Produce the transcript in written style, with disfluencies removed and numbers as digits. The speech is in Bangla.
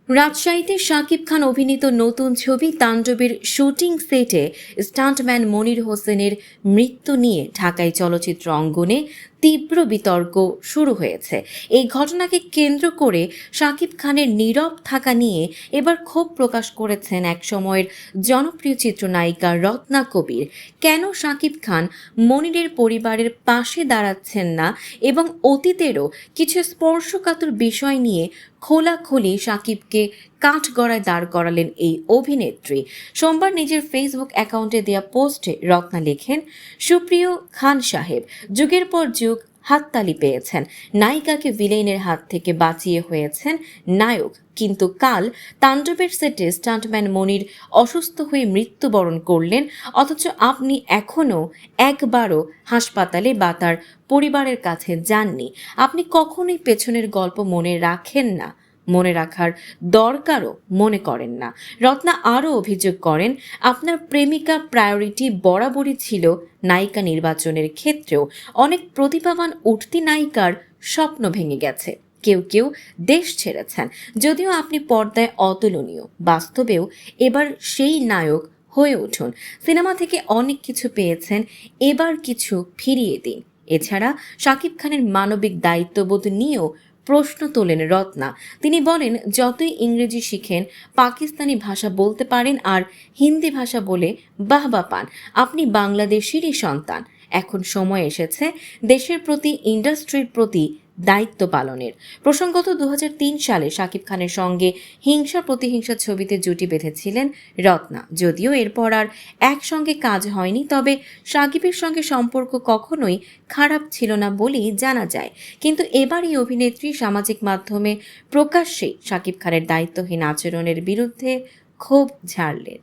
রাজশাহীতে শাকিব খান অভিনীত নতুন ছবি তাণ্ডবের শুটিং সেটে স্টান্টম্যান মনির হোসেনের মৃত্যু নিয়ে ঢাকায় চলচ্চিত্র অঙ্গনে তীব্র বিতর্ক শুরু হয়েছে। এই ঘটনাকে কেন্দ্র করে শাকিব খানের নীরব থাকা নিয়ে এবার ক্ষোভ প্রকাশ করেছেন একসময়ের জনপ্রিয় চিত্রনায়িকা রত্না কবির। কেন শাকিব খান মনিরের পরিবারের পাশে দাঁড়াচ্ছেন না এবং অতীতেরও কিছু স্পর্শকাতর বিষয় নিয়ে খোলাখুলি শাকিবকে কাঠগড়ায় দাঁড় করালেন এই অভিনেত্রী। সোমবার নিজের ফেসবুক অ্যাকাউন্টে দেয়া পোস্টে রত্না লেখেন, সুপ্রিয় খান সাহেব, যুগের পর যুগ হাততালি পেয়েছেন, নায়িকাকে ভিলেনের হাত থেকে বাঁচিয়ে হয়েছেন নায়ক, কিন্তু কাল তাণ্ডবের সেটে স্টান্টম্যান মনির অসুস্থ হয়ে মৃত্যুবরণ করলেন, অথচ আপনি এখনও একবারও হাসপাতালে বা তার পরিবারের কাছে যাননি। আপনি কখনোই পেছনের গল্প মনে রাখেন না, মনে রাখার দরকারও মনে করেন না। রত্না আরও অভিযোগ করেন, আপনার প্রেমিকা প্রায়োরিটি বরাবরই ছিল নায়িকা নির্বাচনের ক্ষেত্রেও। অনেক প্রতিভাবান উঠতি নায়িকার স্বপ্ন ভেঙে গেছে, কেউ কেউ দেশ ছেড়েছেন। যদিও আপনি পর্দায় অতুলনীয়, বাস্তবেও এবার সেই নায়ক হয়ে উঠুন। সিনেমা থেকে অনেক কিছু পেয়েছেন, এবার কিছু ফিরিয়ে দিন। এছাড়া শাকিব খানের মানবিক দায়িত্ববোধ নিয়েও প্রশ্ন তোলেন রত্না। তিনি বলেন, যতই ইংরেজি শিখেন, পাকিস্তানি ভাষা বলতে পারেন আর হিন্দি ভাষা বলে বাহবা পান, আপনি বাংলাদেশেরই সন্তান। এখন সময় এসেছে দেশের প্রতি, ইন্ডাস্ট্রির প্রতি দায়িত্ব পালনের। প্রসঙ্গত 2003 সালে শাকিব খানের সঙ্গে হিংসা প্রতিহিংসা ছবিতে জুটি বেঁধেছিলেন রত্না। যদিও এরপর আর একসঙ্গে কাজ হয়নি, তবে শাকিবের সঙ্গে সম্পর্ক কখনোই খারাপ ছিল না বলেই জানা যায়। কিন্তু এবার এই অভিনেত্রী সামাজিক মাধ্যমে প্রকাশ্যেই শাকিব খানের দায়িত্বহীন আচরণের বিরুদ্ধে ক্ষোভ ঝাড়লেন।